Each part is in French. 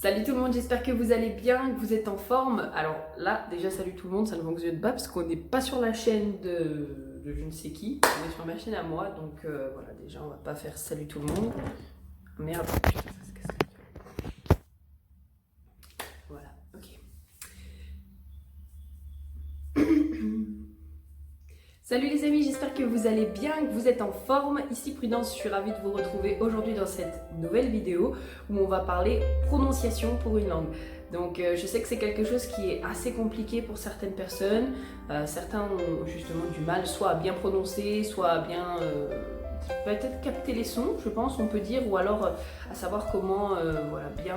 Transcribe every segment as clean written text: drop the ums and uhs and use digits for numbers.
Salut tout le monde, j'espère que vous allez bien, que vous êtes en forme. Alors là, déjà salut tout le monde, ça ne fonctionne pas parce qu'on n'est pas sur la chaîne de je ne sais qui, on est sur ma chaîne à moi, donc voilà, déjà on va pas faire salut tout le monde. Merde, putain, ça se casse la gueule. Voilà, ok. Salut les amis, j'espère que vous allez bien, que vous êtes en forme. Ici Prudence, je suis ravie de vous retrouver aujourd'hui dans cette nouvelle vidéo où on va parler prononciation pour une langue. Donc je sais que c'est quelque chose qui est assez compliqué pour certaines personnes. Certains ont justement du mal soit à bien prononcer, soit à bien peut-être capter les sons, je pense, on peut dire, ou alors à savoir comment voilà, bien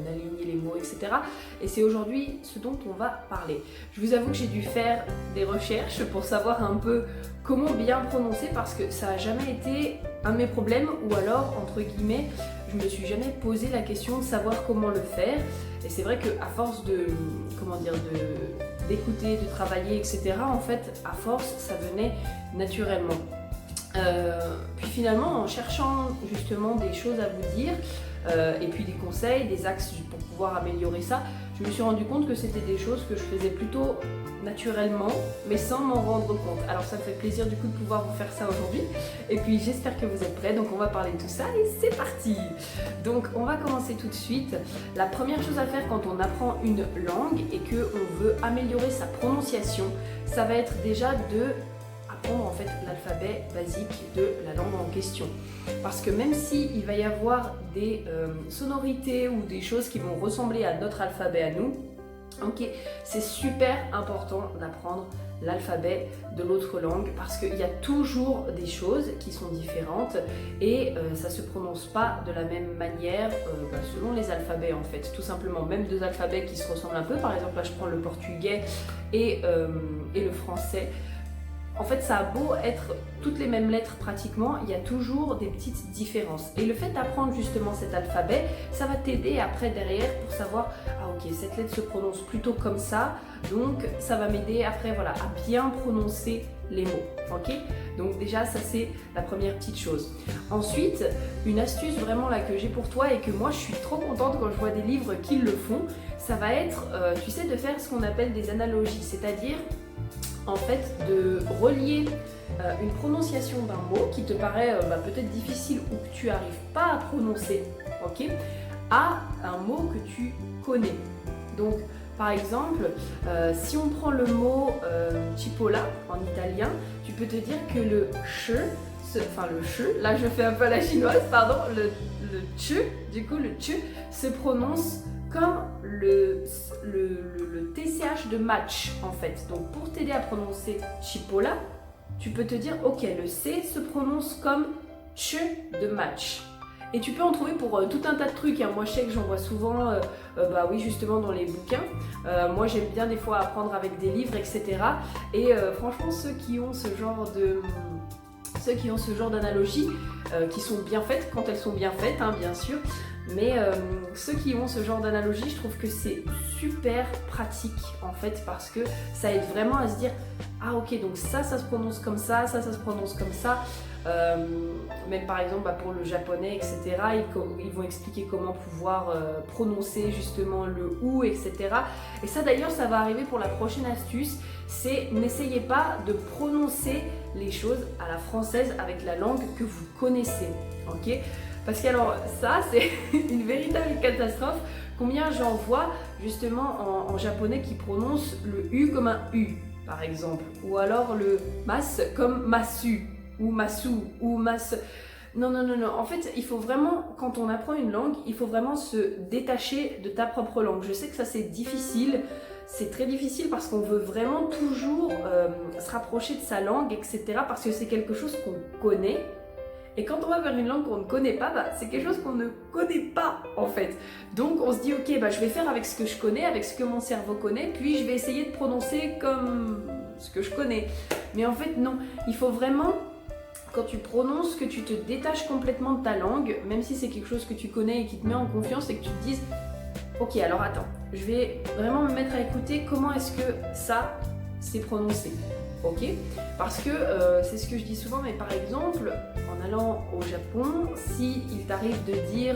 aligner les mots, etc. Et c'est aujourd'hui ce dont on va parler. Je vous avoue que j'ai dû faire des recherches pour savoir un peu comment bien prononcer parce que ça n'a jamais été un de mes problèmes, ou alors, entre guillemets, je me suis jamais posé la question de savoir comment le faire. Et c'est vrai qu'à force de, comment dire, d'écouter, de travailler, etc., en fait, à force, ça venait naturellement. Puis finalement, en cherchant justement des choses à vous dire, et puis des conseils, des axes pour pouvoir améliorer ça, je me suis rendu compte que c'était des choses que je faisais plutôt naturellement, mais sans m'en rendre compte. Alors ça me fait plaisir du coup de pouvoir vous faire ça aujourd'hui. Et puis j'espère que vous êtes prêts, donc on va parler de tout ça et c'est parti. Donc on va commencer tout de suite. La première chose à faire quand on apprend une langue et qu'on veut améliorer sa prononciation, ça va être déjà de apprendre en fait l'alphabet basique de la langue en question. Parce que même s'il va y avoir des sonorités ou des choses qui vont ressembler à notre alphabet à nous, ok, c'est super important d'apprendre l'alphabet de l'autre langue parce qu'il y a toujours des choses qui sont différentes et ça se prononce pas de la même manière selon les alphabets en fait, tout simplement. Même deux alphabets qui se ressemblent un peu, par exemple là je prends le portugais et le français. En fait, ça a beau être toutes les mêmes lettres pratiquement, il y a toujours des petites différences. Et le fait d'apprendre justement cet alphabet, ça va t'aider après derrière pour savoir ah ok, cette lettre se prononce plutôt comme ça, donc ça va m'aider après voilà à bien prononcer les mots. Ok, donc déjà ça c'est la première petite chose. Ensuite, une astuce vraiment là que j'ai pour toi et que moi je suis trop contente quand je vois des livres qui le font, ça va être tu sais de faire ce qu'on appelle des analogies, c'est-à-dire en fait de relier une prononciation d'un mot qui te paraît peut-être difficile ou que tu n'arrives pas à prononcer, ok, à un mot que tu connais. Donc par exemple, si on prend le mot cipolla en italien, tu peux te dire que le là je fais un peu à la chinoise, pardon, le ch, du coup le ch se prononce comme le TCH de match en fait. Donc pour t'aider à prononcer chipola, tu peux te dire ok, le C se prononce comme ch de match. Et tu peux en trouver pour tout un tas de trucs, hein. Moi je sais que j'en vois souvent, oui justement dans les bouquins. Moi j'aime bien des fois apprendre avec des livres, etc. Et franchement ceux qui ont ce genre d'analogie, qui sont bien faites, quand elles sont bien faites, hein, bien sûr, mais ceux qui ont ce genre d'analogie, je trouve que c'est super pratique en fait parce que ça aide vraiment à se dire ah ok, donc ça se prononce comme ça, ça se prononce comme ça. Même par exemple pour le japonais, etc., ils vont expliquer comment pouvoir prononcer justement le OU, etc. Et ça d'ailleurs, ça va arriver pour la prochaine astuce, c'est n'essayez pas de prononcer les choses à la française avec la langue que vous connaissez, ok? Parce que alors ça c'est une véritable catastrophe. Combien j'en vois justement en japonais qui prononcent le U comme un U par exemple, ou alors le mas comme masu, ou masu, ou mas. Non, en fait il faut vraiment, quand on apprend une langue, il faut vraiment se détacher de ta propre langue. Je sais que ça c'est difficile, c'est très difficile parce qu'on veut vraiment toujours se rapprocher de sa langue, etc. parce que c'est quelque chose qu'on connaît. Et quand on va vers une langue qu'on ne connaît pas, c'est quelque chose qu'on ne connaît pas en fait. Donc on se dit ok, je vais faire avec ce que je connais, avec ce que mon cerveau connaît, puis je vais essayer de prononcer comme ce que je connais. Mais en fait non, il faut vraiment, quand tu prononces, que tu te détaches complètement de ta langue, même si c'est quelque chose que tu connais et qui te met en confiance, et que tu te dises ok, alors attends, je vais vraiment me mettre à écouter comment est-ce que ça s'est prononcé. Ok, parce que c'est ce que je dis souvent, mais par exemple, en allant au Japon, si il t'arrive de dire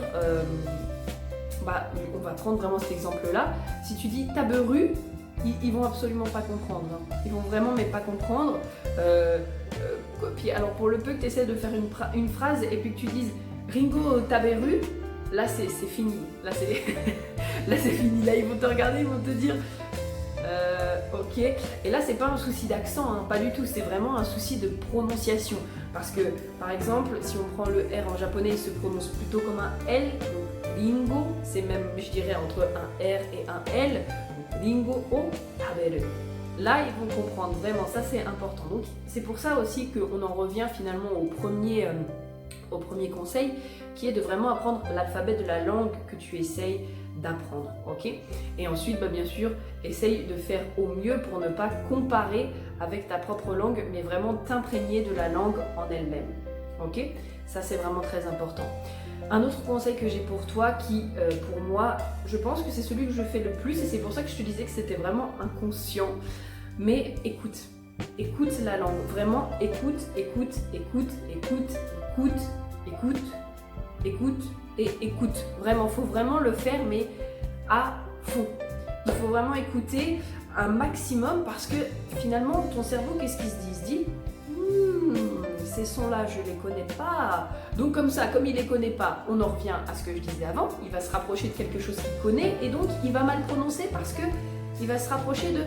bah, on va prendre vraiment cet exemple-là. Si tu dis taberu, ils vont absolument pas comprendre. Hein. Ils vont vraiment mais pas comprendre. Puis alors pour le peu que tu essaies de faire une phrase et puis que tu dises Ringo taberu, là c'est fini. Là c'est là c'est fini. Là ils vont te regarder, ils vont te dire ok. Et là c'est pas un souci d'accent, hein, pas du tout. C'est vraiment un souci de prononciation. Parce que par exemple, si on prend le R en japonais, il se prononce plutôt comme un L. Donc Ringo, c'est même je dirais entre un R et un L. Ringo o taberu. Là, ils vont comprendre, vraiment, ça c'est important. Donc, c'est pour ça aussi qu'on en revient finalement au premier conseil, qui est de vraiment apprendre l'alphabet de la langue que tu essayes d'apprendre, ok? Et ensuite, bah, bien sûr, essaye de faire au mieux pour ne pas comparer avec ta propre langue, mais vraiment t'imprégner de la langue en elle-même, ok? Ça, c'est vraiment très important. Un autre conseil que j'ai pour toi qui, pour moi, je pense que c'est celui que je fais le plus et c'est pour ça que je te disais que c'était vraiment inconscient. Mais écoute, écoute la langue, vraiment écoute, écoute, écoute, écoute, écoute, écoute, écoute et écoute. Vraiment, il faut vraiment le faire mais à fond. Il faut vraiment écouter un maximum parce que finalement, ton cerveau, qu'est-ce qu'il se dit? Il se dit ces sons-là, je les connais pas. Donc comme ça, comme il les connaît pas, on en revient à ce que je disais avant, il va se rapprocher de quelque chose qu'il connaît et donc il va mal prononcer parce que il va se rapprocher de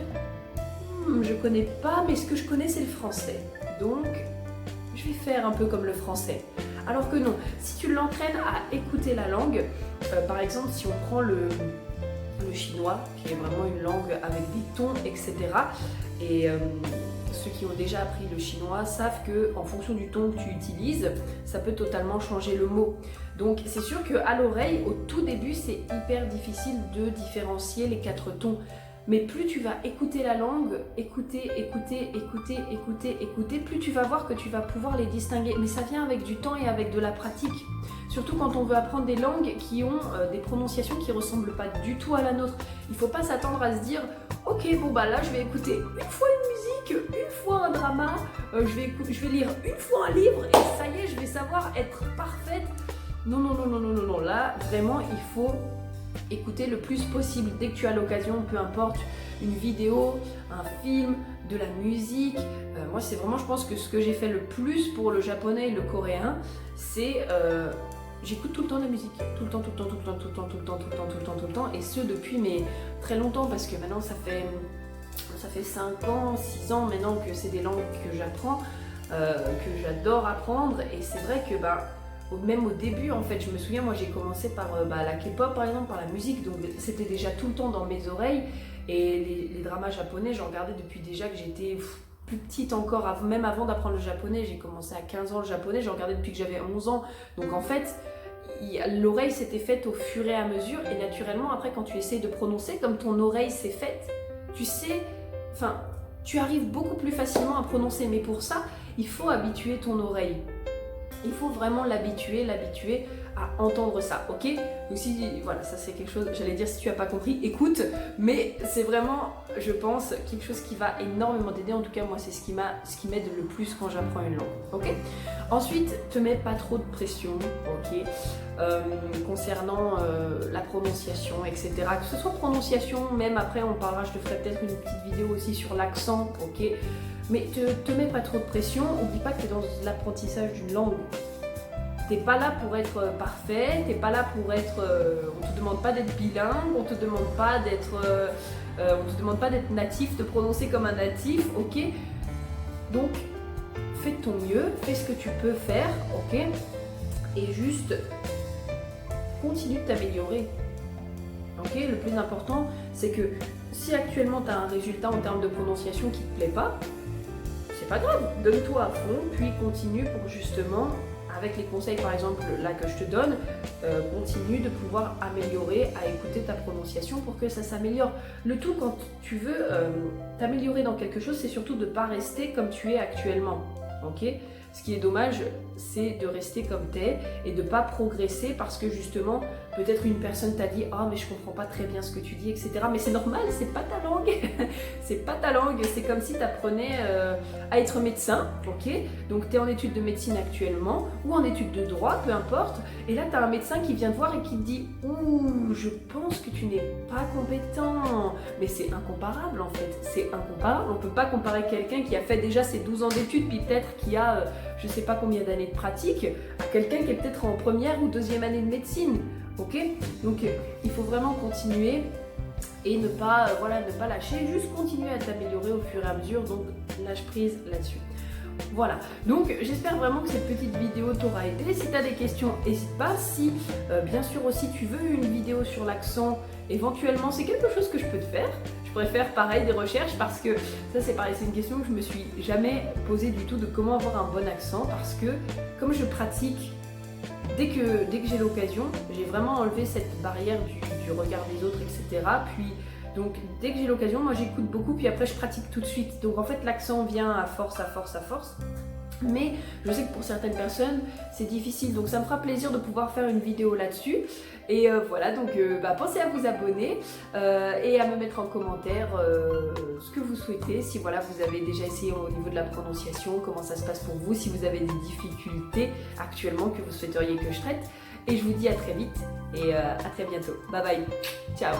je connais pas, mais ce que je connais c'est le français. Donc je vais faire un peu comme le français. Alors que non, si tu l'entraînes à écouter la langue, par exemple si on prend le chinois, qui est vraiment une langue avec des tons, etc. Et ceux qui ont déjà appris le chinois savent que en fonction du ton que tu utilises, ça peut totalement changer le mot. Donc c'est sûr qu'à l'oreille, au tout début, c'est hyper difficile de différencier les 4 tons. Mais plus tu vas écouter la langue, écouter, plus tu vas voir que tu vas pouvoir les distinguer. Mais ça vient avec du temps et avec de la pratique. Surtout quand on veut apprendre des langues qui ont des prononciations qui ne ressemblent pas du tout à la nôtre. Il ne faut pas s'attendre à se dire « Ok, bon bah là je vais écouter une fois une musique, une fois un drama, je vais lire une fois un livre et ça y est, je vais savoir être parfaite. » Non, non, non, non, non, non, non. Là, vraiment, il faut écouter le plus possible. Dès que tu as l'occasion, peu importe, une vidéo, un film, de la musique. Moi, c'est vraiment, je pense que ce que j'ai fait le plus pour le japonais et le coréen, c'est... j'écoute tout le temps la musique, tout le temps, tout le temps, tout le temps, tout le temps, tout le temps, tout le temps, tout le temps, tout le temps, et ce depuis mais très longtemps parce que maintenant ça fait 5 ans, 6 ans maintenant que c'est des langues que j'apprends, que j'adore apprendre et c'est vrai que même au début en fait, je me souviens moi j'ai commencé par la K-pop par exemple, par la musique, donc c'était déjà tout le temps dans mes oreilles et les dramas japonais j'en regardais depuis déjà que j'étais plus petite encore, même avant d'apprendre le japonais, j'ai commencé à 15 ans le japonais, j'en regardais depuis que j'avais 11 ans, donc en fait l'oreille s'était faite au fur et à mesure et naturellement après quand tu essaies de prononcer comme ton oreille s'est faite, tu sais, enfin tu arrives beaucoup plus facilement à prononcer, mais pour ça il faut habituer ton oreille, il faut vraiment l'habituer à entendre ça, ok? Donc si, voilà, ça c'est quelque chose, j'allais dire si tu n'as pas compris, écoute, mais c'est vraiment, je pense, quelque chose qui va énormément t'aider, en tout cas moi c'est ce qui m'aide le plus quand j'apprends une langue, ok? Ensuite, te mets pas trop de pression, ok? Concernant la prononciation, etc. Que ce soit prononciation, même après on parlera, je te ferai peut-être une petite vidéo aussi sur l'accent, ok? Mais te mets pas trop de pression, oublie pas que tu es dans l'apprentissage d'une langue. T'es pas là pour être parfait, t'es pas là pour être... on te demande pas d'être bilingue, on te demande pas d'être natif, de prononcer comme un natif, ok? Donc, fais de ton mieux, fais ce que tu peux faire, ok? Et juste, continue de t'améliorer. Ok? Le plus important, c'est que si actuellement tu as un résultat en termes de prononciation qui te plaît pas, c'est pas grave, donne-toi à fond, puis continue pour justement... avec les conseils par exemple là que je te donne, continue de pouvoir améliorer à écouter ta prononciation pour que ça s'améliore. Le tout quand tu veux t'améliorer dans quelque chose, c'est surtout de ne pas rester comme tu es actuellement. Okay? Ce qui est dommage, c'est de rester comme tu es et de ne pas progresser parce que justement peut-être une personne t'a dit « Ah, mais je comprends pas très bien ce que tu dis, etc. » Mais c'est normal, c'est pas ta langue. C'est pas ta langue, c'est comme si tu apprenais à être médecin, ok? Donc tu es en études de médecine actuellement, ou en études de droit, peu importe, et là tu as un médecin qui vient te voir et qui te dit « Ouh, je pense que tu n'es pas compétent. » Mais c'est incomparable en fait, c'est incomparable. On peut pas comparer quelqu'un qui a fait déjà ses 12 ans d'études, puis peut-être qui a je sais pas combien d'années de pratique, à quelqu'un qui est peut-être en première ou deuxième année de médecine, ok? Donc il faut vraiment continuer et ne pas lâcher, juste continuer à t'améliorer au fur et à mesure, donc lâche prise là-dessus. Voilà, donc j'espère vraiment que cette petite vidéo t'aura aidé. Si tu as des questions, n'hésite pas. Si bien sûr aussi tu veux une vidéo sur l'accent, éventuellement c'est quelque chose que je peux te faire. Je pourrais faire pareil des recherches parce que ça c'est pareil, c'est une question que je me suis jamais posée du tout, de comment avoir un bon accent, parce que comme je pratique dès que j'ai l'occasion, j'ai vraiment enlevé cette barrière du regard des autres, etc. Puis donc dès que j'ai l'occasion, moi j'écoute beaucoup, puis après je pratique tout de suite. Donc en fait l'accent vient à force, à force, à force. Mais je sais que pour certaines personnes c'est difficile, donc ça me fera plaisir de pouvoir faire une vidéo là-dessus. Et voilà, donc pensez à vous abonner et à me mettre en commentaire ce que vous souhaitez, si voilà, vous avez déjà essayé au niveau de la prononciation, comment ça se passe pour vous, si vous avez des difficultés actuellement que vous souhaiteriez que je traite. Et je vous dis à très vite et à très bientôt. Bye bye, ciao.